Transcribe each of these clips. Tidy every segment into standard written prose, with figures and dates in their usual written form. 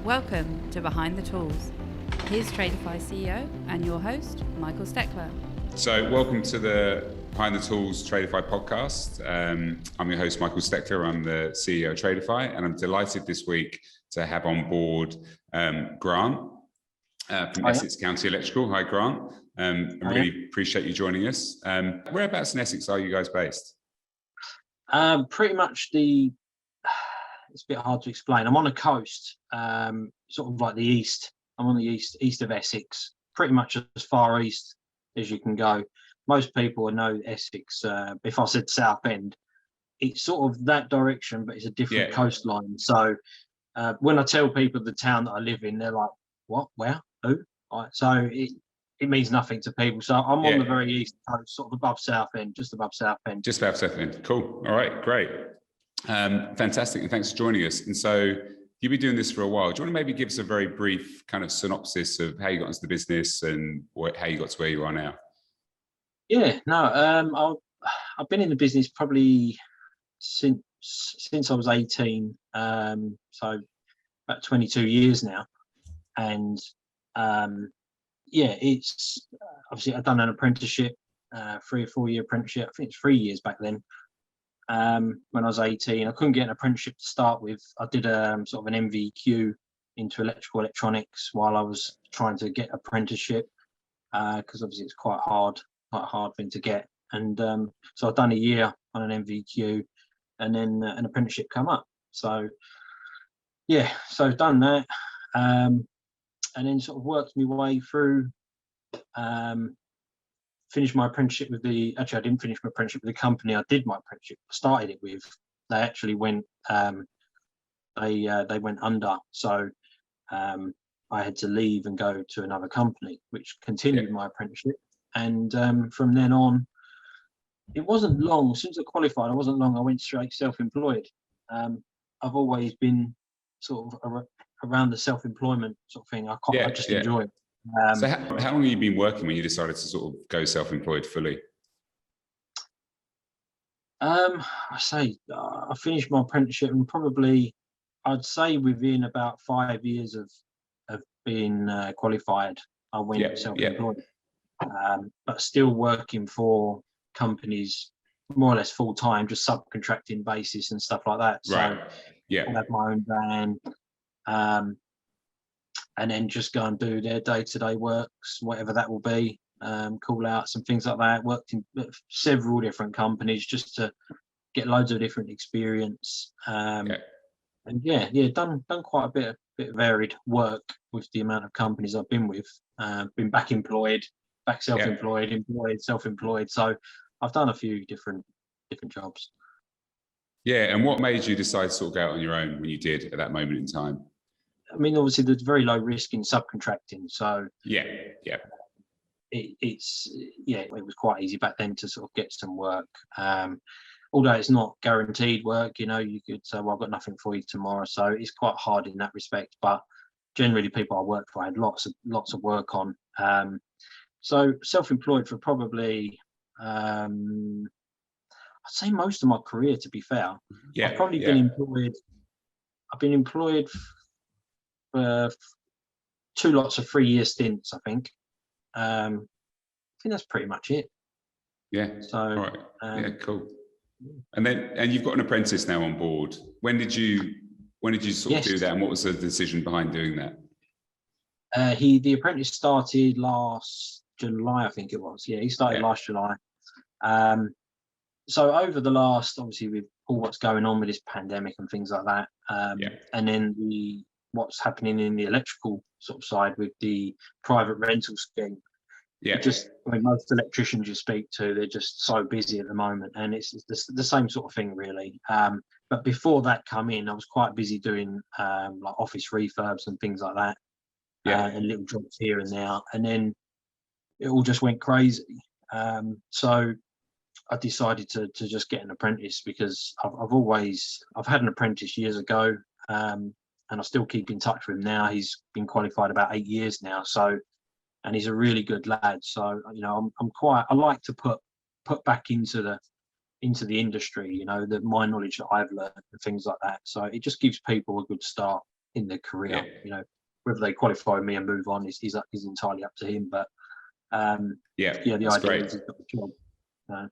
Welcome to Behind the Tools. Here's Tradify CEO and your host, Michael Steckler. So welcome to the Behind the Tools Tradify podcast. I'm your host, Michael Steckler. I'm the CEO of Tradify, and I'm delighted this week to have on board Grant from Essex County Electrical. Hi, Grant. I really appreciate you joining us. Whereabouts in Essex are you guys based? Pretty much it's a bit hard to explain. I'm on the coast, sort of like the east. I'm on the east of Essex, pretty much as far east as you can go. Most people know Essex. If I said South End, it's sort of that direction, but it's a different coastline. So when I tell people the town that I live in, they're like, "What? Where? Who?" So it means nothing to people. So I'm on the very east coast, sort of above South End, just above South End. Just above South End. Cool. All right, great. Fantastic, and thanks for joining us. And so you've been doing this for a while. Do you want to maybe give us a very brief kind of synopsis of how you got into the business and how you got to where you are now? Yeah, no, I've been in the business probably since I was 18, so about 22 years now. And it's obviously I've done an apprenticeship, 3 or 4 year apprenticeship. I think it's 3 years back then. When I was 18, I couldn't get an apprenticeship to start with. I did sort of an MVQ into electrical electronics while I was trying to get apprenticeship, because obviously it's quite a hard thing to get. And so I've done a year on an MVQ, and then an apprenticeship come up. So I've done that, and then sort of worked my way through. Finished my apprenticeship with I didn't finish my apprenticeship with the company I did my apprenticeship, started it with. They actually went, they went under. So I had to leave and go to another company, which continued my apprenticeship. And from then on, it wasn't long, since I qualified, I went straight self-employed. I've always been sort of around the self-employment sort of thing. I just enjoy it. So how long have you been working when you decided to sort of go self-employed fully? I finished my apprenticeship, and probably I'd say within about 5 years of being qualified, I went self-employed. But still working for companies more or less full time, just subcontracting basis and stuff like that. So I have my own van. And then just go and do their day-to-day works, whatever that will be, call outs and things like that. Worked in several different companies just to get loads of different experience. And done quite a bit of varied work with the amount of companies I've been with. Been back employed, back self-employed, employed, self-employed. So I've done a few different jobs. Yeah, and what made you decide to sort of go out on your own when you did at that moment in time? I mean, obviously, there's very low risk in subcontracting, so it was quite easy back then to sort of get some work. Although it's not guaranteed work, you could say, "Well, I've got nothing for you tomorrow," so it's quite hard in that respect. But generally, people I worked for had lots of work on. So self-employed for probably, I'd say most of my career. To be fair, I've probably been employed. I've been employed for 2 lots of 3 year stints, I think. I think that's pretty much it. Yeah. So all right. Cool. And you've got an apprentice now on board. When did you sort of do that, and what was the decision behind doing that? The apprentice started last July, I think it was. Yeah, he started last July. So over the last, obviously, with all what's going on with this pandemic and things like that, and then what's happening in the electrical sort of side with the private rental scheme. Most electricians you speak to, they're just so busy at the moment, and it's the same sort of thing, really. But before that come in, I was quite busy doing like office refurbs and things like that, and little jobs here and there, and then it all just went crazy. So I decided to just get an apprentice, because I've had an apprentice years ago, and I still keep in touch with him now. He's been qualified about 8 years now, and he's a really good lad. So I like to put back into the industry, my knowledge that I've learned and things like that. So it just gives people a good start. their career. Whether they qualify me and move on is entirely up to him. But the idea great. is he's got the job.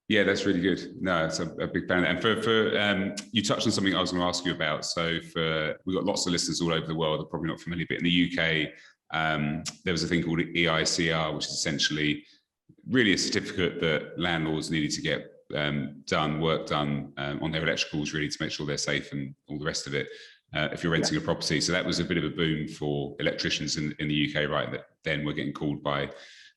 Yeah, that's really good. No, it's a big fan. And for you touched on something I was going to ask you about. So we've got lots of listeners all over the world. They're probably not familiar, but in the UK, there was a thing called EICR, which is essentially really a certificate that landlords needed to get work done on their electricals, really, to make sure they're safe and all the rest of it. If you're renting a property, so that was a bit of a boom for electricians in the UK, right? That then we're getting called by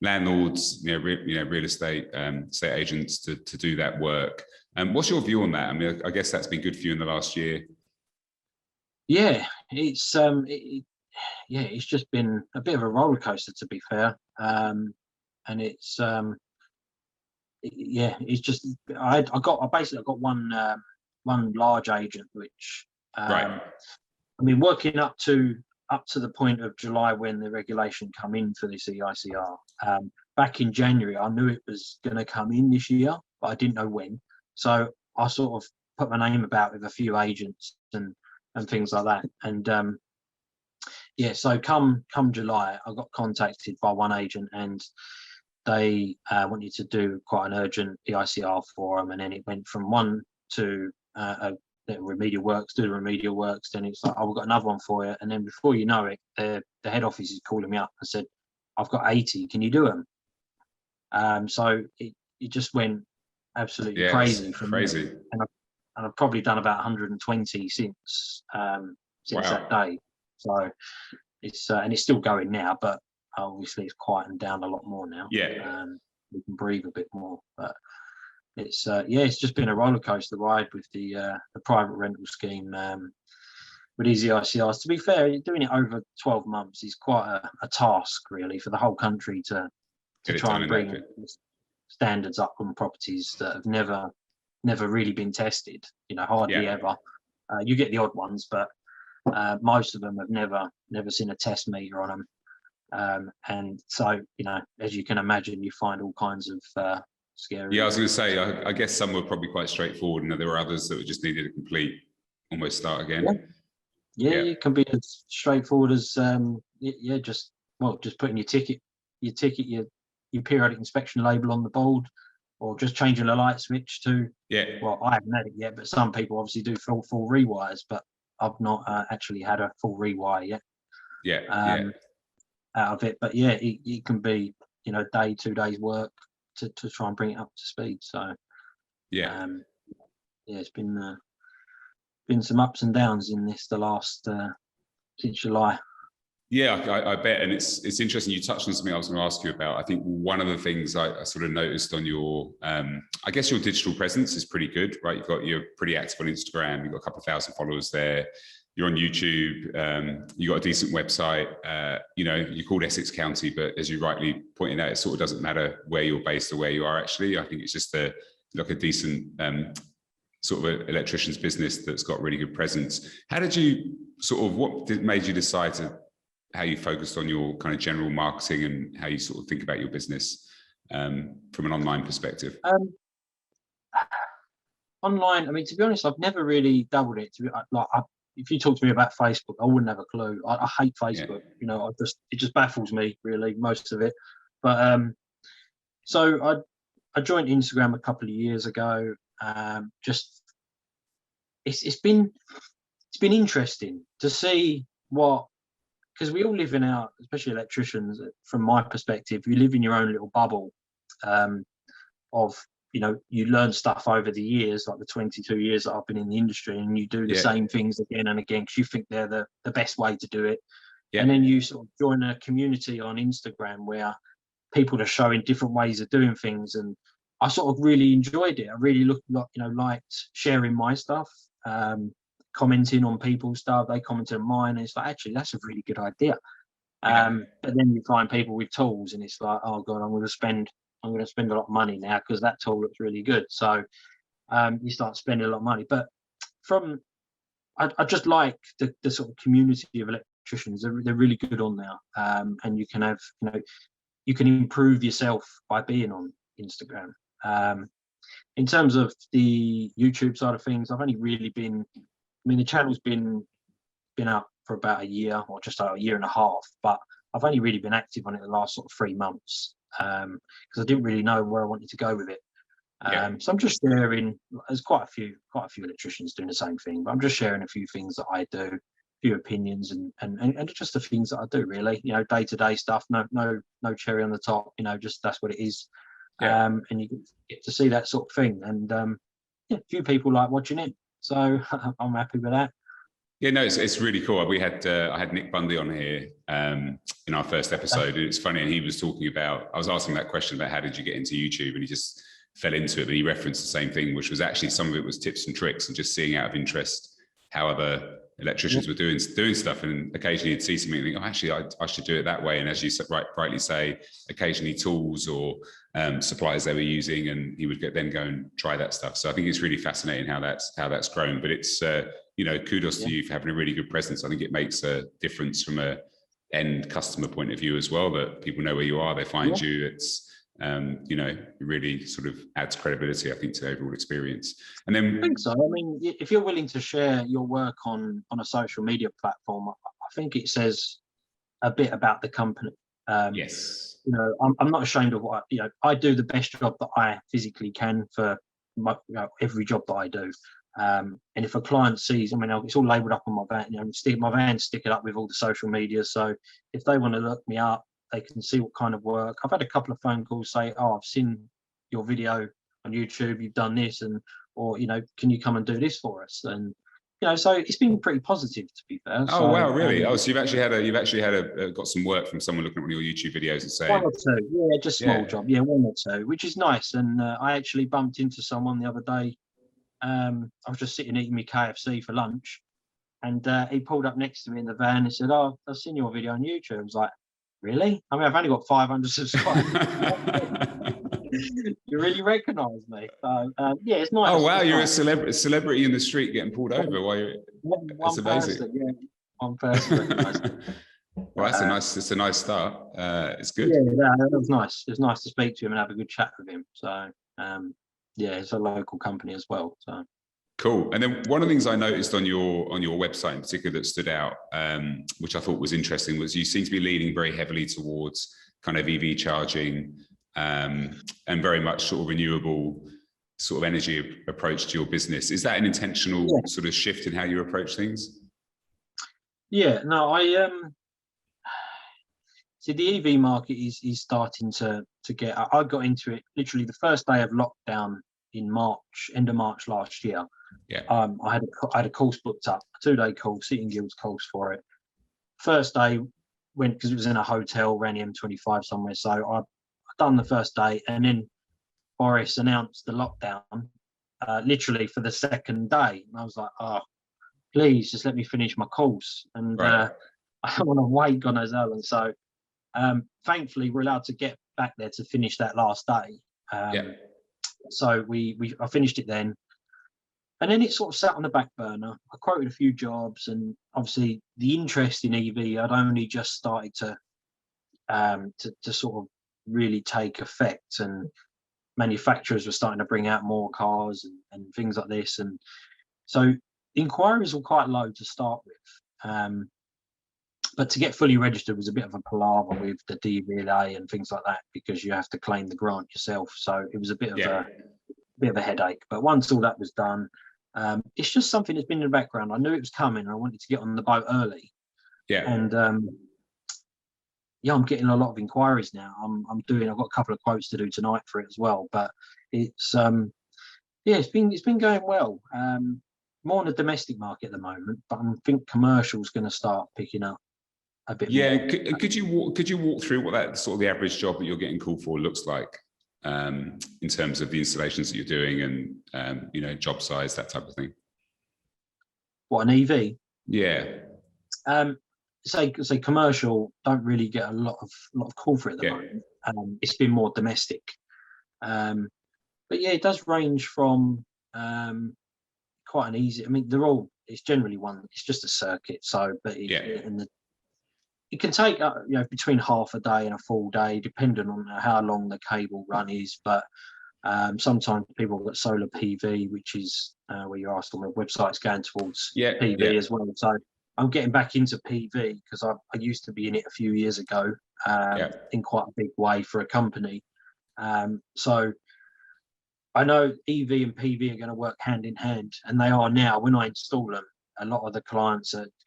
landlords, real estate estate agents to do that work. What's your view on that? I mean, I guess that's been good for you in the last year. Yeah, it's it's just been a bit of a roller coaster, to be fair. And it's it's just I basically got one large agent, which right. I mean, working up to the point of July when the regulation come in for this EICR. Back in January, I knew it was going to come in this year, but I didn't know when. So I sort of put my name about with a few agents and things like that. And so come July, I got contacted by one agent, and they wanted to do quite an urgent EICR for them. And then it went from one to remedial works, do the remedial works, then it's like, oh, we've got another one for you. And then before you know it, the head office is calling me up and said, I've got 80, can you do them? So it just went absolutely crazy for me. And I've probably done about 120 since that day. So it's and it's still going now, but obviously it's quietened down a lot more now. We can breathe a bit more, but it's it's just been a roller coaster ride with the private rental scheme with these EICRs. To be fair, doing it over 12 months is quite a task, really, for the whole country to try and bring standards up on properties that have never really been tested. Hardly ever. You get the odd ones, but most of them have never seen a test meter on them. And so, as you can imagine, you find all kinds of scary. Yeah, I was going to say, I guess some were probably quite straightforward, and there were others that just needed a complete, almost start again. Yeah, it can be as straightforward as just putting your periodic inspection label on the board, or just changing the light switch to. Well, I haven't had it yet, but some people obviously do full rewires, but I've not actually had a full rewire yet. Out of it, but it can be day, 2 days work to try and bring it up to speed. So it's been some ups and downs in this the last since July. I bet. And it's interesting, you touched on something I was going to ask you about. I think one of the things I sort of noticed on your I guess your digital presence is pretty good, right? You're pretty active on Instagram, you've got a couple of thousand followers there, you're on YouTube, you've got a decent website, you're called Essex County, but as you rightly pointed out, it sort of doesn't matter where you're based or where you are actually. I think it's just a decent sort of an electrician's business that's got really good presence. How did you made you decide how you focused on your kind of general marketing and how you sort of think about your business from an online perspective? Online, I mean, to be honest, I've never really dabbled it. If you talk to me about Facebook, I wouldn't have a clue. I hate Facebook. It just baffles me, really, most of it. But so I joined Instagram a couple of years ago. It's been interesting to see because we all live in especially electricians, from my perspective, you live in your own little bubble of, you learn stuff over the years, like the 22 years that I've been in the industry, and you do the same things again and again because you think they're the best way to do it. And then you sort of join a community on Instagram where people are showing different ways of doing things, and I sort of really enjoyed it. I really liked sharing my stuff, commenting on people's stuff. They commented on mine, and it's like, actually, that's a really good idea. But then you find people with tools, and it's like, oh god, I'm going to spend a lot of money now because that tool looks really good. So you start spending a lot of money. But I just like the sort of community of electricians. They're really good on there, and you can have you can improve yourself by being on Instagram. In terms of the YouTube side of things, I've only really been. I mean, the channel's been up for about a year or just over a year and a half, but I've only really been active on it the last sort of 3 months because I didn't really know where I wanted to go with it. So I'm just sharing. There's quite a few electricians doing the same thing, but I'm just sharing a few things that I do, a few opinions, and just the things that I do really. Day-to-day stuff. No cherry on the top. Just that's what it is. And you get to see that sort of thing. And a few people like watching it, so I'm happy with that. Yeah, no, it's really cool. We had I had Nick Bundy on here in our first episode, and it's funny. And he was talking about. I was asking that question about how did you get into YouTube, and he just fell into it. But he referenced the same thing, which was actually some of it was tips and tricks, and just seeing out of interest how other electricians were doing stuff. And occasionally you'd see something and think, oh, actually, I should do it that way. And as you rightly say, occasionally tools or suppliers they were using, and he would then go and try that stuff. So I think it's really fascinating how that's grown. But it's kudos to you for having a really good presence. I think it makes a difference from a end customer point of view as well, that people know where you are, they find you. It's it really sort of adds credibility, I think, to the overall experience. And then I think so. I mean, if you're willing to share your work on a social media platform, I think it says a bit about the company. Yes. I'm not ashamed of what I do the best job that I physically can for every job that I do. And if a client sees, it's all labelled up on my van. Stick it up with all the social media. So if they want to look me up, they can see what kind of work. I've had a couple of phone calls say, "Oh, I've seen your video on YouTube. You've done this, or can you come and do this for us?" And so it's been pretty positive, to be fair. Oh wow, really? So you've actually had got some work from someone looking at one of your YouTube videos and saying 1 or 2, just small job, 1 or 2, which is nice. And I actually bumped into someone the other day. I was just sitting eating my KFC for lunch, and he pulled up next to me in the van and said, "Oh, I've seen your video on YouTube." I was like, "Really? I've only got 500 subscribers." You really recognise me. So, it's nice. Oh, wow. You're a celebrity in the street getting pulled over while you're... That's amazing. One person. Well, it's a nice start. It's good. Yeah, that was nice. It was nice to speak to him and have a good chat with him. So, it's a local company as well. So. Cool. And then one of the things I noticed on your website in particular that stood out, which I thought was interesting, was you seem to be leaning very heavily towards kind of EV charging and very much sort of renewable sort of energy approach to your business. Is that an intentional sort of shift in how you approach things? Yeah, no, see the EV market is starting to get. I got into it literally the first day of lockdown in March, end of March last year. Yeah. I had a course booked up, a 2-day course, Sitting Guilds course for it. First day went because it was in a hotel, ran the M25 somewhere. So I done the first day, and then Boris announced the lockdown literally for the second day. And I was like, "Oh, please just let me finish my course." And I don't want to wait, God knows how long. So thankfully we're allowed to get back there to finish that last day. So I finished it then. And then it sort of sat on the back burner. I quoted a few jobs, and obviously the interest in EV had only just started to sort of really take effect, and manufacturers were starting to bring out more cars and things like this. And so inquiries were quite low to start with. But to get fully registered was a bit of a palaver with the DVLA and things like that, because you have to claim the grant yourself. So it was a bit of a headache. But once all that was done, it's just something that's been in the background. I knew it was coming, and I wanted to get on the boat early. Yeah. And I'm getting a lot of inquiries now. I've got a couple of quotes to do tonight for it as well. But it's it's been going well. More on the domestic market at the moment, but I think commercial is going to start picking up a bit more. Yeah. Could you walk through what that sort of the average job that you're getting called for looks like? In terms of the installations that you're doing and job size, that type of thing. What, an EV? Yeah. Say commercial don't really get a lot of call for it at the moment. It's been more domestic. But yeah, it does range from quite an easy. It's generally it's just a circuit. So, but it can take between half a day and a full day, depending on how long the cable run is. But sometimes people have got solar PV, which is where you asked on the website's going towards PV as well. So I'm getting back into PV because I used to be in it a few years ago in quite a big way for a company. So I know EV and PV are going to work hand in hand, and they are now. When I install them, a lot of the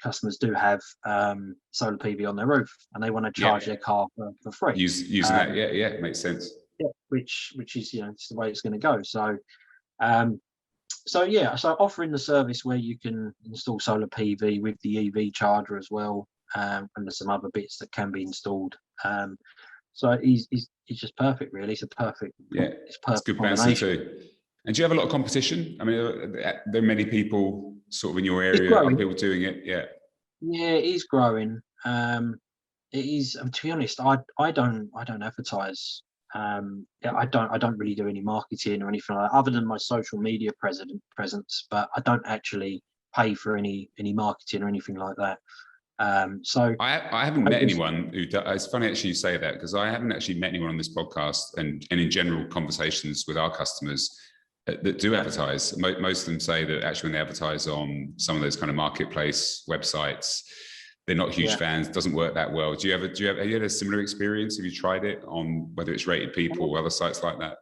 customers do have solar PV on their roof, and they want to charge their car for free. Using that, it makes sense. Yeah, which is it's the way it's going to go. So, so offering the service where you can install solar PV with the EV charger as well, and there's some other bits that can be installed. So he's just perfect, really. It's perfect. It's good balancing too. And do you have a lot of competition? I mean, there are many people sort of in your area, are people doing it? Yeah. Yeah, it is growing. It is. To be honest, I don't advertise. I don't really do any marketing or anything like that, other than my social media presence. But I don't actually pay for any marketing or anything like that. So I haven't met anyone who does. It's funny actually you say that, because I haven't actually met anyone on this podcast and in general conversations with our customers that do advertise. Most of them say that actually when they advertise on some of those kind of marketplace websites, they're not huge fans. It doesn't work that well. Have you had a similar experience? Have you tried it on whether it's Rated People or other sites like that?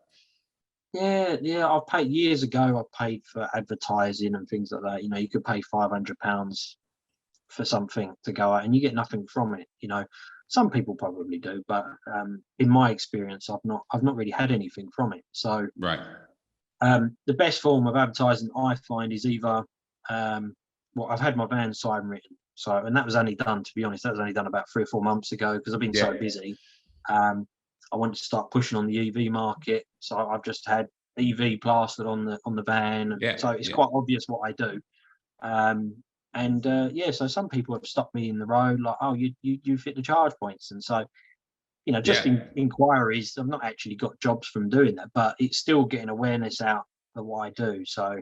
Yeah. I've paid years ago. I paid for advertising and things like that. You could pay £500 for something to go out and you get nothing from it. Some people probably do, but in my experience, I've not really had anything from it. So the best form of advertising I find is either I've had my van sign written. So, and that was only done, to be honest, about 3 or 4 months ago because I've been so busy. I wanted to start pushing on the EV market, so I've just had EV plastered on the van. So it's quite obvious what I do. So some people have stopped me in the road, like, oh, you fit the charge points, and so just inquiries. I've not actually got jobs from doing that, but it's still getting awareness out of what I do. So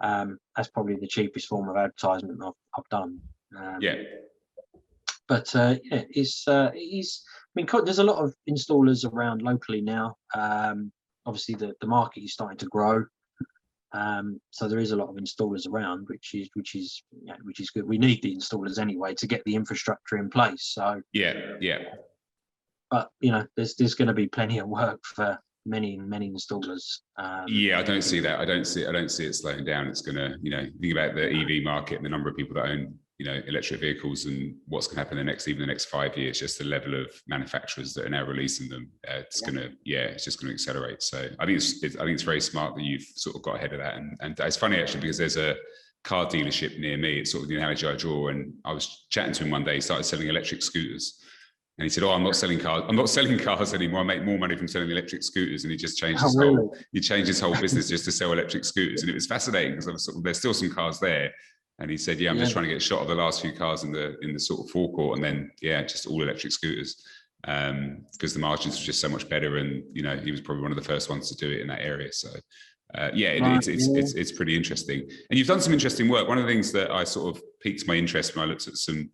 that's probably the cheapest form of advertisement I've done. But it is. I mean, there's a lot of installers around locally now. Obviously, the market is starting to grow. So there is a lot of installers around, which is good. We need the installers anyway to get the infrastructure in place. So but there's going to be plenty of work for many installers. I don't see that. I don't see it slowing down. It's going to, think about the EV market and the number of people that own electric vehicles and what's going to happen in the next 5 years. Just the level of manufacturers that are now releasing them. It's just going to accelerate. So I think it's very smart that you've sort of got ahead of that. And it's funny actually, because there's a car dealership near me. It's sort of the analogy I draw. And I was chatting to him one day. He started selling electric scooters. And he said, "Oh, I'm not selling cars. I'm not selling cars anymore. I make more money from selling electric scooters." And he just changed his whole business just to sell electric scooters. And it was fascinating because there's still some cars there. And he said, I'm just trying to get a shot of the last few cars in the sort of forecourt, and then just all electric scooters, because the margins were just so much better. And he was probably one of the first ones to do it in that area. So it's pretty interesting. And you've done some interesting work. One of the things that I sort of piqued my interest when I looked at some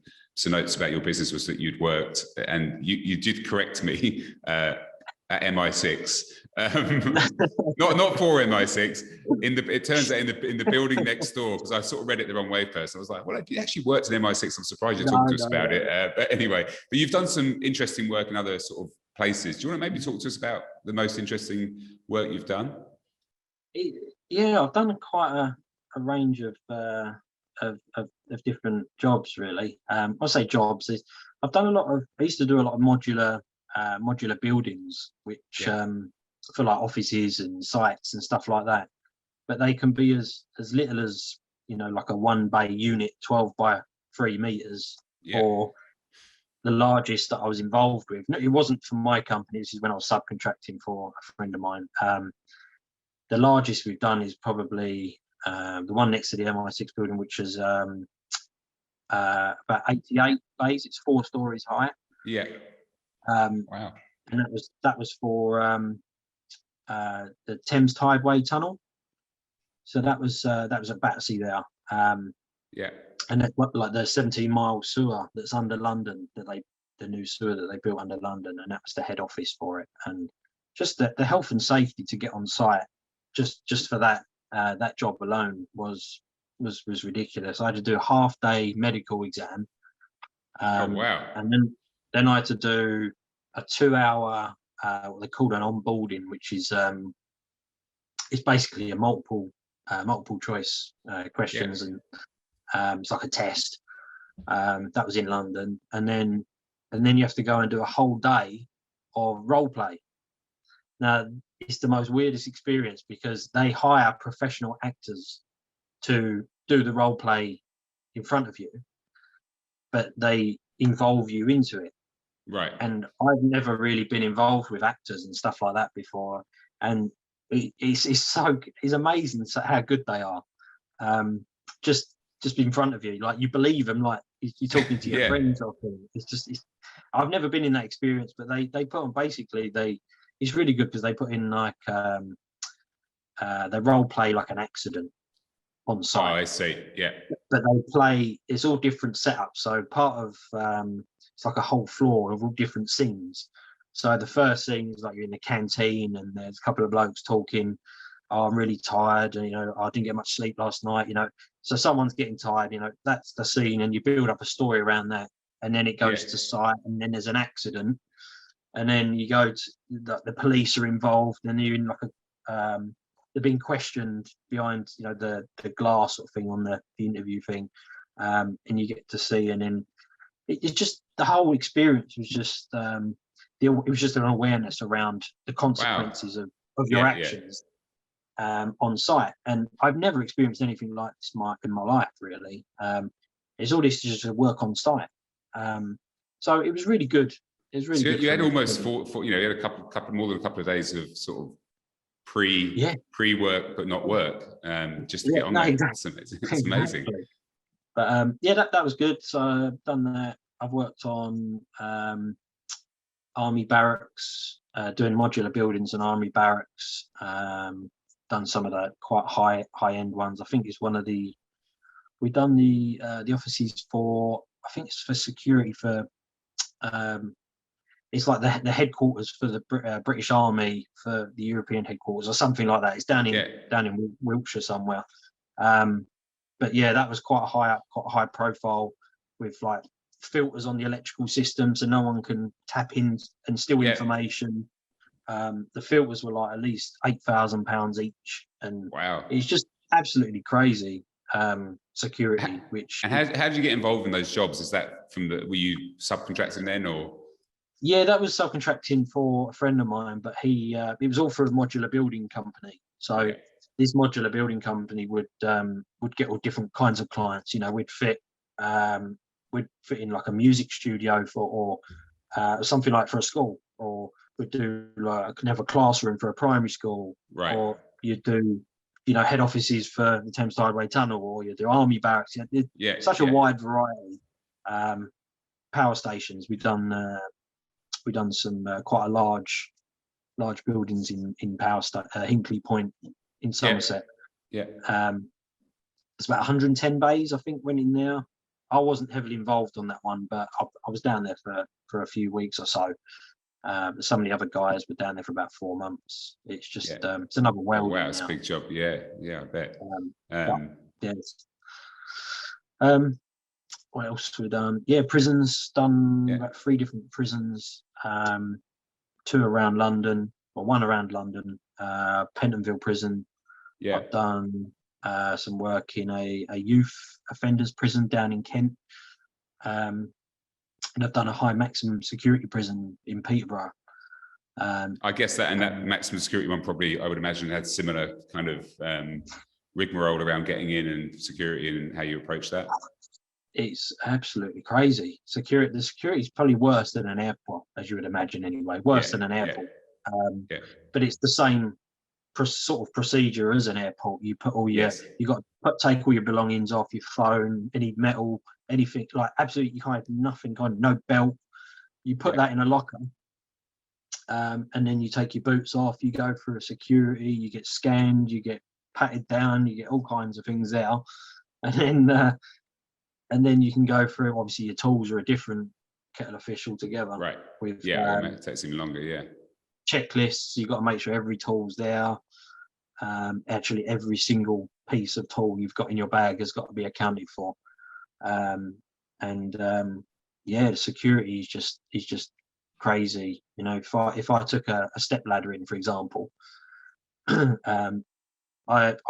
notes about your business was that you'd worked, and you did correct me at MI6, not for MI6. It turns out in the building next door, because I sort of read it the wrong way first. I was like, well, you actually worked at MI6. I'm surprised you talked to us about it. But anyway, but you've done some interesting work in other sort of places. Do you want to maybe talk to us about the most interesting work you've done? I've done quite a range of different jobs, really. I say jobs. I used to do a lot of modular buildings, which for like offices and sites and stuff like that. But they can be as little as like a 1-bay unit, 12 by 3 meters, or the largest that I was involved with. No, it wasn't for my company. This is when I was subcontracting for a friend of mine. The largest we've done is probably the one next to the MI6 building, which is about 88 bays. It's 4 stories high. Wow. And that was for the Thames Tideway tunnel. So that was at Battersea there. And that's like the 17-mile sewer that's under London, the new sewer that they built under London, and that was the head office for it. And just the health and safety to get on site, just for that job alone was was ridiculous. I had to do a half-day medical exam, Oh wow! and then I had to do a 2-hour what they call an onboarding, which is it's basically a multiple choice questions, and it's like a test. That was in London, and then you have to go and do a whole day of role play. Now, it's the most weirdest experience because they hire professional actors to do the role play in front of you, but they involve you into it. Right. And I've never really been involved with actors and stuff like that before, and it's amazing how good they are. Just in front of you, like you believe them, like you're talking to your friends or thing. I've never been in that experience, but they put on it's really good because they put in like they role play like an accident on site. Oh, I see. Yeah. But they play, it's all different setups. So part of it's like a whole floor of all different scenes. So the first scene is like you're in the canteen and there's a couple of blokes talking. Oh, I'm really tired, and I didn't get much sleep last night. So someone's getting tired. That's the scene, and you build up a story around that, and then it goes to site, and then there's an accident, and then you go to the police are involved, and you're in like they're being questioned behind the glass sort of thing on the interview thing, and you get to see, and then it's just the whole experience was just it was just an awareness around the consequences of your actions. On site, and I've never experienced anything like this in my life, really. It's all this just to work on site, so it was really good. It was really good. You had almost you had a couple more than a couple of days of sort of pre-work but not work, just to get on there. Exactly. It's amazing. But that was good. So I've done that. I've worked on army barracks, doing modular buildings and army barracks. Done some of the quite high end ones. I think it's we've done the offices for, I think it's for security for it's like the headquarters for the British Army, for the European headquarters or something like that. It's down in Wiltshire somewhere. But that was quite high profile, with like filters on the electrical system so no one can tap in and steal information. The filters were like at least £8,000 each, and wow, it's just absolutely crazy security. And how did you get involved in those jobs? Is that were you subcontracting then, or? Yeah, that was subcontracting for a friend of mine, but it was all for a modular building company. So this modular building company would get all different kinds of clients. We'd fit in like a music studio or something like for a school, or would do can have a classroom for a primary school, right? Or you do head offices for the Thames Tideway Tunnel, or you do army barracks. Such a wide variety. Power stations. We've done some quite a large buildings in Hinkley Point in Somerset. It's about 110 bays, I think, went in there. I wasn't heavily involved on that one, but I was down there for a few weeks or so. Some of the other guys were down there for about 4 months. It's just it's another world. Oh, wow, it's a big job. I bet. What else have we done? Prisons, done about 3 different prisons, 2 around London, or 1 around London, Pentonville prison. I've done some work in a youth offenders prison down in Kent. And I've done a high maximum security prison in Peterborough. I guess that maximum security one probably, I would imagine, had similar kind of rigmarole around getting in and security and how you approach that. It's absolutely crazy. The security is probably worse than an airport, as you would imagine anyway. Worse than an airport. But it's the same sort of procedure as an airport. You put all you got to take all your belongings off, your phone, any metal, anything, like absolutely nothing, no belt. You put that in a locker, and then you take your boots off, you go through a security, you get scanned, you get patted down, you get all kinds of things there, and then you can go through. Obviously, your tools are a different kettle of fish altogether. Right. With it takes even longer. Checklists. You've got to make sure every tool's there. Actually, every single piece of tool you've got in your bag has got to be accounted for. Yeah, the security is just crazy. You know, if I took a step ladder in, for example, I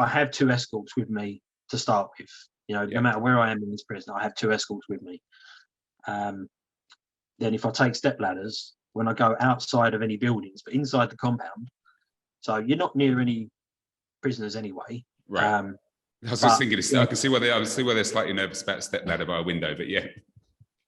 have 2 escorts with me to start with. You know, no matter where I am in this prison, I have 2 escorts with me. Then if I take step ladders, when I go outside of any buildings, but inside the compound, so you're not near any prisoners anyway. Right. I was just thinking, I can see why they're slightly nervous about a step ladder by a window, but yeah.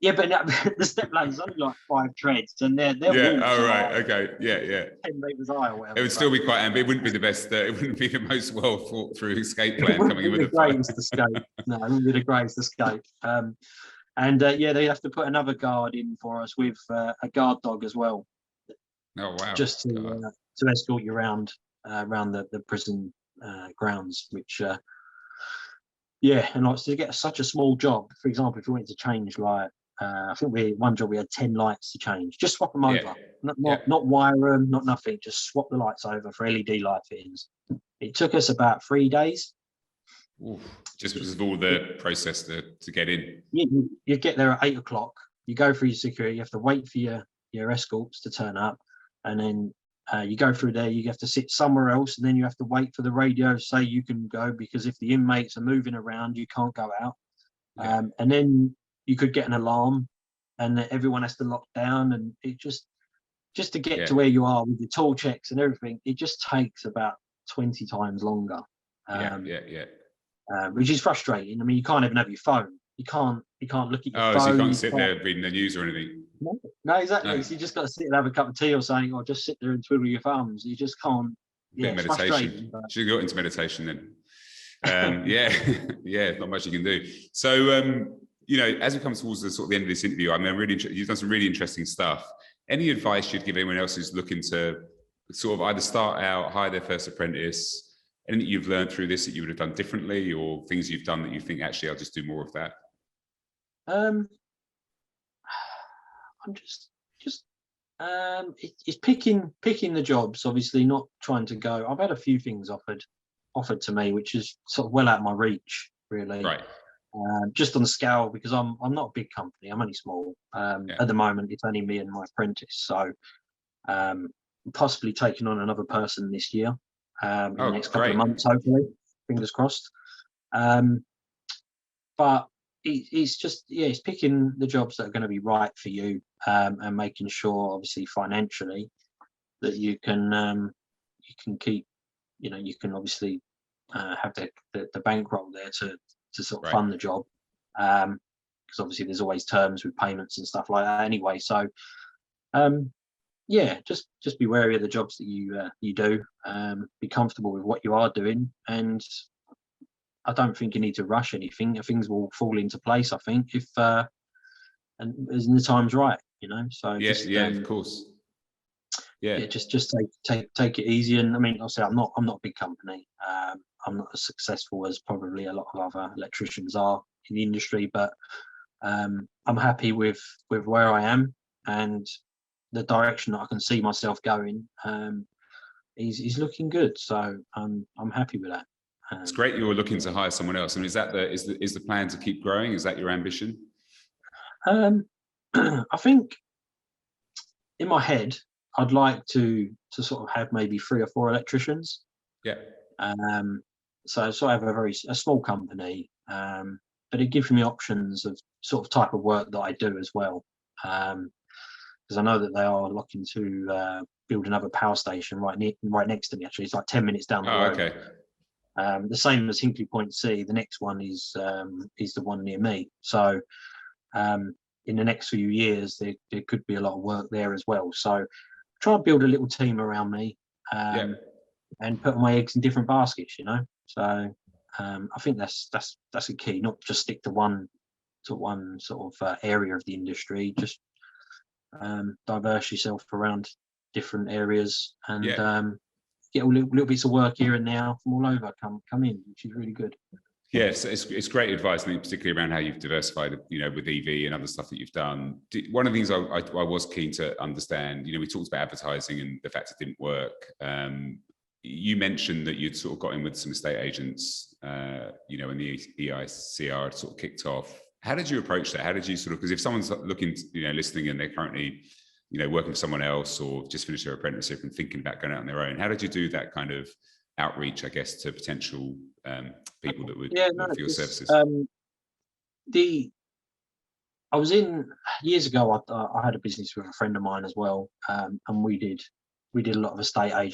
Yeah, but the step ladder's only like 5 treads, and they're yeah. walls Oh, right. like Okay. Yeah. 10 meters high or whatever. It would still be quite, it wouldn't be the best. It wouldn't be the most well thought through escape plan coming in with the greatest escape. No, it wouldn't be the greatest escape. They have to put another guard in for us with a guard dog as well. Oh wow! Just to escort you around the prison grounds, which and like to get such a small job. For example, if we went to change like I think one job we had 10 lights to change. Just swap them over, not wire them, not nothing. Just swap the lights over for LED light fittings. It took us about 3 days. Oof, just because of all the process to get in. Yeah, you get there at 8 o'clock. You go through your security. You have to wait for your escorts to turn up, and then you go through there. You have to sit somewhere else, and then you have to wait for the radio to say you can go, because if the inmates are moving around, you can't go out. And then you could get an alarm, and everyone has to lock down, and it just to get to where you are with your tool checks and everything, it just takes about 20 times longer. Which is frustrating. I mean, you can't even have your phone. You can't look at your phone. So you can't sit there reading the news or anything. No, exactly. No. So you just got to sit and have a cup of tea or something, or just sit there and twiddle your thumbs. You just can't. Yeah, it's meditation. Should have got into meditation then. Not much you can do. So, as we come towards the sort of the end of this interview, I mean, you've done some really interesting stuff. Any advice you'd give anyone else who's looking to sort of either start out, hire their first apprentice? Anything you've learned through this that you would have done differently, or things you've done that you think, actually, I'll just do more of that? I'm it's picking the jobs, obviously, not trying to go. I've had a few things offered to me, which is sort of well out of my reach, really. Right. Just on the scale, because I'm not a big company. I'm only small. At the moment, it's only me and my apprentice. So possibly taking on another person this year. In the next couple of months, hopefully, fingers crossed. But it's just it's picking the jobs that are going to be right for you, and making sure, obviously, financially, that you can keep, you can obviously have the bankroll there to sort of fund the job, because obviously there's always terms with payments and stuff like that anyway. So just be wary of the jobs that you do. Be comfortable with what you are doing, and I don't think you need to rush anything. Things will fall into place, I think, if and as the time's right, So of course. Just take it easy. And I mean, obviously, I'm not a big company. I'm not as successful as probably a lot of other electricians are in the industry, but I'm happy with where I am, and the direction that I can see myself going is looking good. So I'm happy with that. It's great you were looking to hire someone else. I mean, is the plan to keep growing? Is that your ambition? I think in my head, I'd like to sort of have maybe 3 or 4 electricians. Yeah. So I have a small company, but it gives me options of sort of type of work that I do as well. Because I know that they are looking to build another power station right next to me. Actually, it's like 10 minutes down the road. Okay. The same as Hinkley Point C. The next one is the one near me. So in the next few years, there could be a lot of work there as well. So try and build a little team around me, and put my eggs in different baskets. So I think that's a key. Not just stick to one sort of area of the industry. Just diverse yourself around different areas, and get little bits of work here and now from all over come in, which is really good. Yes, it's great advice, I think, particularly around how you've diversified, with EV and other stuff that you've done. One of the things I was keen to understand, we talked about advertising and the fact it didn't work. you mentioned that you'd sort of got in with some estate agents, you know, when the EICR sort of kicked off. How did you approach that? How did you sort of, because if someone's looking, you know, listening and they're currently, you know, working for someone else or just finished their apprenticeship and thinking about going out on their own, how did you do that kind of outreach, I guess, to potential people that would look for your services? I was in years ago. I had a business with a friend of mine as well, and we did a lot of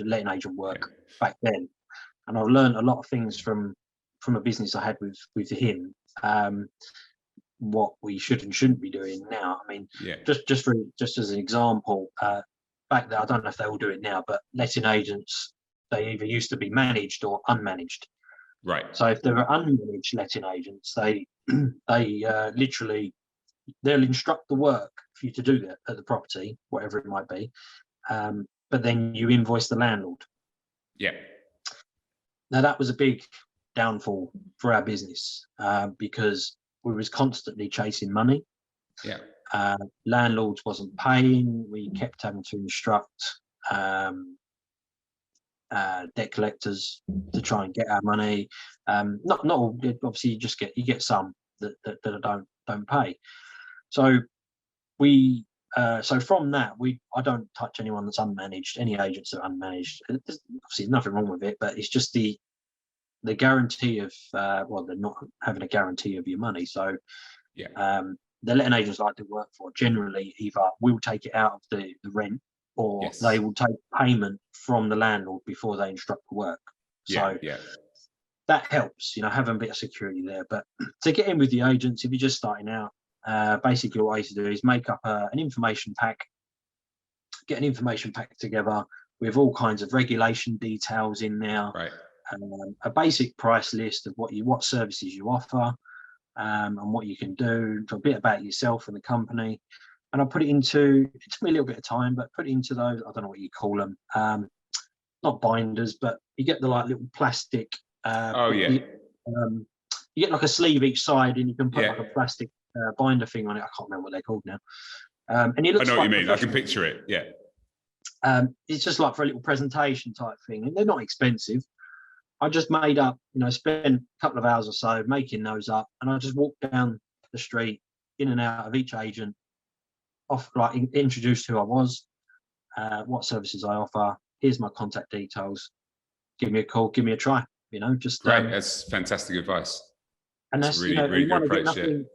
letting agent work back then, and I've learned a lot of things from a business I had with him. What we should and shouldn't be doing now. I mean, just as an example, back there, I don't know if they all do it now, but letting agents, they either used to be managed or unmanaged. Right. So if there were unmanaged letting agents, they literally, they'll instruct the work for you to do that at the property, whatever it might be, but then you invoice the landlord. Yeah. Now that was a big downfall for our business, because we was constantly chasing money. Yeah. Landlords wasn't paying. We kept having to instruct debt collectors to try and get our money. Not all. Obviously, you get some that don't pay. So so from that, I don't touch anyone that's unmanaged. Any agents that are unmanaged, there's obviously nothing wrong with it, but it's just the guarantee of they're not having a guarantee of your money. So the letting agents like to work for generally either will take it out of the rent, or they will take payment from the landlord before they instruct the work. So that helps, you know, having a bit of security there. But to get in with the agents, if you're just starting out, basically what I used to do is make up an information pack, get an information pack together with all kinds of regulation details in there. Right. A basic price list of what services you offer, and what you can do, a bit about yourself and the company. And I put it into, it took me a little bit of time, but put it into those, I don't know what you call them, not binders, but you get the like little plastic. You get like a sleeve each side, and you can put like a plastic binder thing on it. I can't remember what they're called now. And it looks I know like what you mean. I can picture it. Yeah. It's just like for a little presentation type thing, and they're not expensive. I just made up, you know, spent a couple of hours or so making those up, and I just walked down the street, in and out of each agent, introduced who I was, what services I offer. Here's my contact details. Give me a call, give me a try. You know, just great. That's fantastic advice. And that's really, you know, really good approach.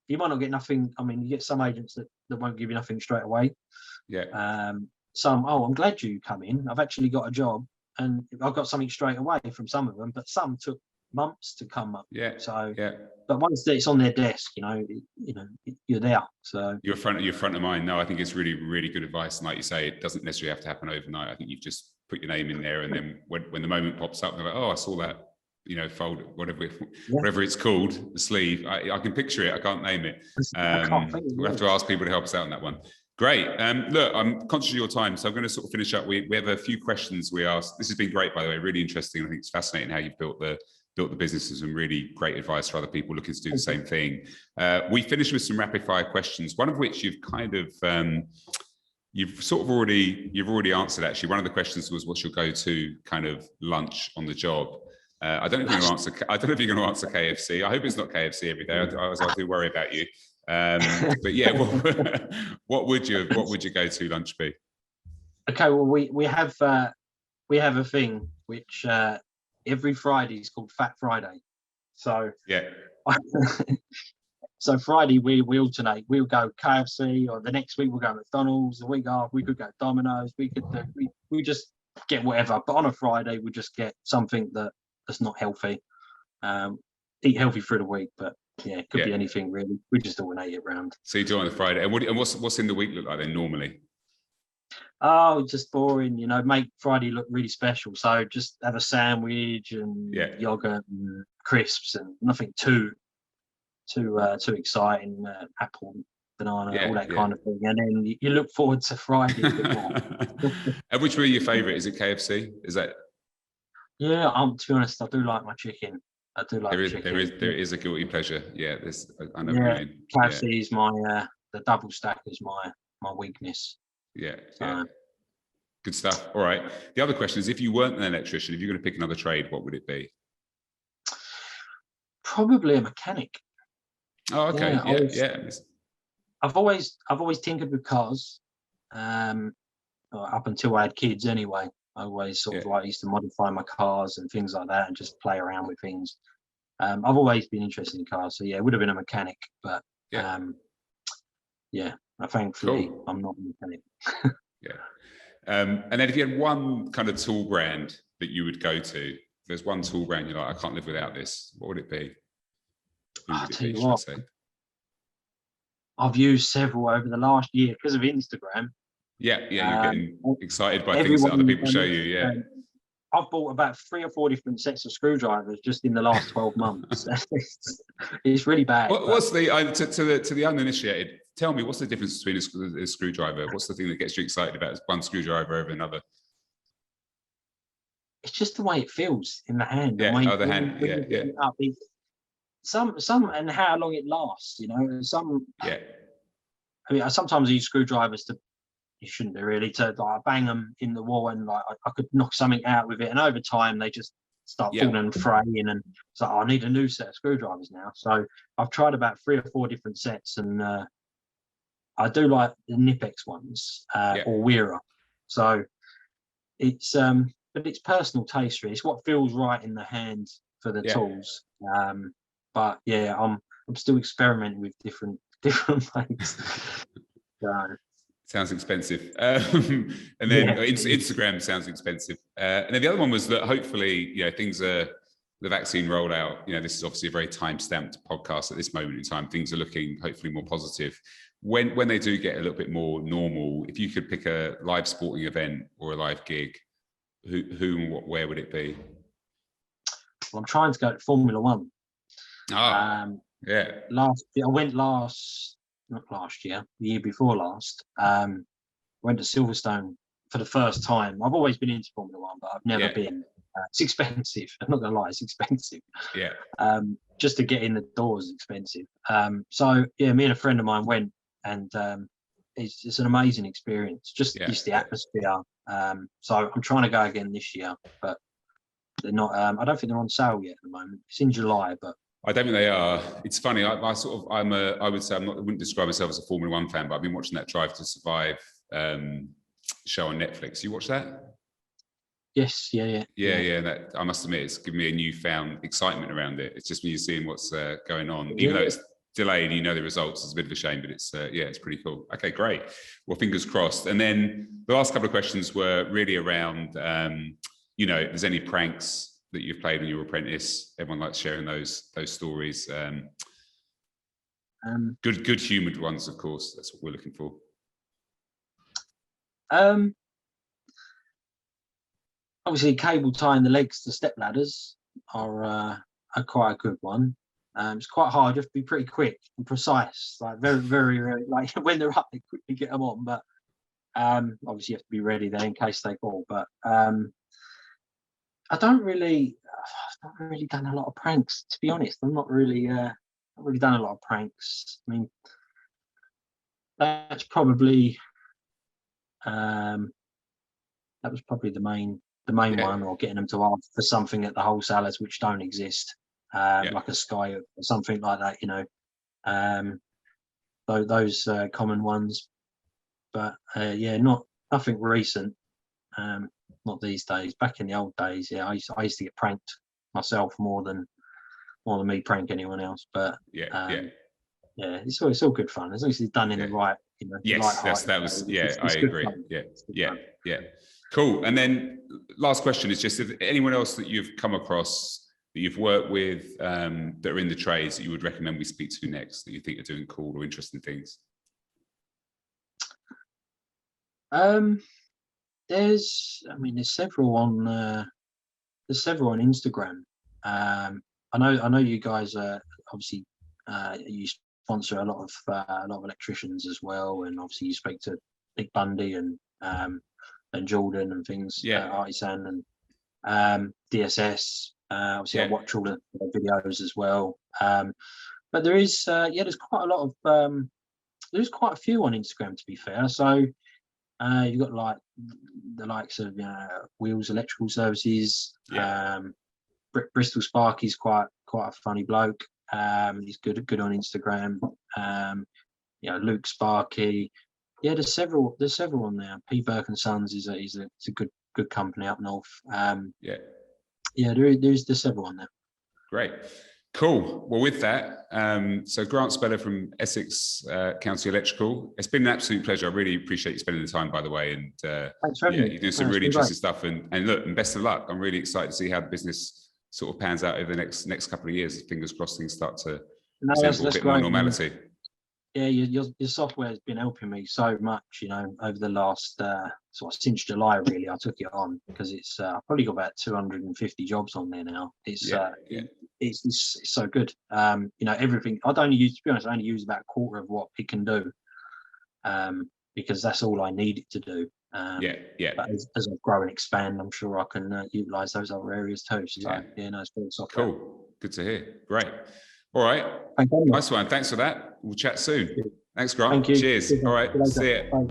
You might not get nothing. I mean, you get some agents that won't give you nothing straight away. Yeah. Some, I'm glad you come in. I've actually got a job. And I've got something straight away from some of them, but some took months to come up. So, but once it's on their desk, you know, you're there. So you're front of mind. No, I think it's really, really good advice. And like you say, it doesn't necessarily have to happen overnight. I think you've just put your name in there, and then when the moment pops up, they're like, oh, I saw that, you know, fold, whatever it's called, the sleeve. I can picture it. I can't name it. We'll have to ask people to help us out on that one. Great. Look, I'm conscious of your time, so I'm going to sort of finish up. We have a few questions we asked. This has been great, by the way, really interesting. I think it's fascinating how you've built the businesses, and really great advice for other people looking to do the same thing. We finished with some rapid fire questions, one of which you've kind of you've already answered. Actually, one of the questions was, what's your go-to kind of lunch on the job? I don't know if you're going to answer KFC. I hope it's not KFC every day. I do worry about you. But yeah, what would your go-to lunch be? Okay, well, we have a thing which every Friday is called Fat Friday. So so Friday we alternate. We'll go KFC, or the next week we'll go McDonald's. The week after we could go Domino's. We just get whatever. But on a Friday we just get something that's not healthy. Eat healthy through the week, but yeah, it could be anything really. We just alternate it around. So you do it on a Friday, and what's in the week look like then normally? Oh, it's just boring, you know. Make Friday look really special. So just have a sandwich and yogurt and crisps, and nothing too exciting. Apple, banana, all that kind of thing, and then you look forward to Friday a bit more. And which were your favourite? Is it KFC? Is that? Yeah, to be honest, I do like my chicken. I do like chicken. There is a guilty pleasure. Yeah, I know what you mean. KFC is my the double stack is my weakness. Yeah. Good stuff. All right. The other question is, if you weren't an electrician, if you're going to pick another trade, what would it be? Probably a mechanic. Oh, okay. Yeah. I've always tinkered with cars, up until I had kids anyway. I always sort of like used to modify my cars and things like that and just play around with things. I've always been interested in cars, so yeah, it would have been a mechanic, but thankfully cool. I'm not a mechanic. And then if you had one kind of tool brand that you would go to, if there's one tool brand you're like, I can't live without this, what would it be? I'll tell you what, I've used several over the last year because of Instagram. You're getting excited by things that other people show you. I've bought about 3 or 4 different sets of screwdrivers just in the last 12 months. It's really bad. What's to the uninitiated? Tell me, what's the difference between a screwdriver? What's the thing that gets you excited about one screwdriver over another? It's just the way it feels in the hand. Yeah, the hand. Some and how long it lasts. You know, some. Yeah. I mean, sometimes I use screwdrivers to. You shouldn't be really to like bang them in the wall and like I could knock something out with it, and over time they just start falling and fraying, and it's like, I need a new set of screwdrivers now. So I've tried about 3 or 4 different sets, and I do like the Nipex ones or Weira. So it's but it's personal taste really. It's what feels right in the hand for the tools. But yeah, I'm still experimenting with different things. Sounds expensive. And then Instagram sounds expensive. And then the other one was that hopefully, things are the vaccine rollout. This is obviously a very time-stamped podcast at this moment in time. Things are looking hopefully more positive. When they do get a little bit more normal, if you could pick a live sporting event or a live gig, who and where would it be? Well, I'm trying to go to Formula One. I went not last year, the year before last. Went to Silverstone for the first time. I've always been into Formula One, but I've never been. It's expensive. I'm not gonna lie, it's expensive. Just to get in the doors is expensive. So me and a friend of mine went, and it's an amazing experience. Just the atmosphere. So I'm trying to go again this year, but they're not. I don't think they're on sale yet at the moment. It's in July, but. I don't think they are. It's funny. I would say I wouldn't describe myself as a Formula One fan, but I've been watching that Drive to Survive show on Netflix. You watch that? Yes. Yeah. That, I must admit, it's given me a newfound excitement around it. It's just when you're seeing what's going on, even though it's delayed, the results. It's a bit of a shame, but it's pretty cool. Okay, great. Well, fingers crossed. And then the last couple of questions were really around, if there's any pranks that you've played on your apprentice. Everyone likes sharing those stories. Good humoured ones, of course. That's what we're looking for. Obviously, cable tying the legs to step ladders are quite a good one. It's quite hard. You have to be pretty quick and precise. Like very, very like when they're up, they quickly get them on. But obviously, you have to be ready there in case they fall. But I've not really done a lot of pranks, to be honest. I've not really done a lot of pranks. I mean, that's probably that was probably the main one, or getting them to ask for something at the wholesalers which don't exist, like a Sky or something like that. Those common ones. But nothing recent. Not these days. Back in the old days, I used to get pranked myself more than me prank anyone else. But it's all good fun as long as it's done in the right, Yes, that was I agree. Yeah. Cool. And then last question is just if anyone else that you've come across that you've worked with that are in the trades that you would recommend we speak to next that you think are doing cool or interesting things. There's several on Instagram. I know you guys obviously you sponsor a lot of electricians as well, and obviously you speak to Nick Bundy and Jordan and things. Artisan and DSS. Obviously I watch all the videos as well. But there is there's quite a lot of there's quite a few on Instagram, to be fair. So you've got like the likes of Wheels Electrical Services. Yeah. Bristol Sparky's quite a funny bloke. He's good on Instagram. Luke Sparky. Yeah, there's several on there. P. Burke and Sons is a good company up north. There's several on there. Great. Cool. Well, with that, so Grant Speller from Essex County Electrical. It's been an absolute pleasure. I really appreciate you spending the time, by the way. And thanks for having me. You're doing some really interesting stuff. And look, and best of luck. I'm really excited to see how the business sort of pans out over the next couple of years. Fingers crossed things start to resemble a bit more normality. Yeah, your software has been helping me so much, over the last sort of since July. Really, I took it on because it's I've probably got about 250 jobs on there now. It's so good. Everything. To be honest, I only use about a quarter of what it can do, because that's all I need it to do. But as I grow and expand, I'm sure I can utilize those other areas too. So it's good software. Cool. Good to hear. Great. All right. Nice one. Thanks for that. We'll chat soon. Thanks, Grant. Thank you. Cheers. All right. See you. Bye.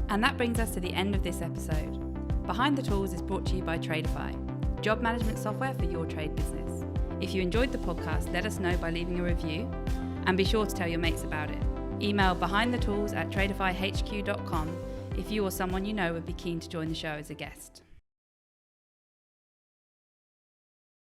And that brings us to the end of this episode. Behind the Tools is brought to you by Tradify, job management software for your trade business. If you enjoyed the podcast, let us know by leaving a review, and be sure to tell your mates about it. Email behindthetools@tradifyhq.com if you or someone you know would be keen to join the show as a guest.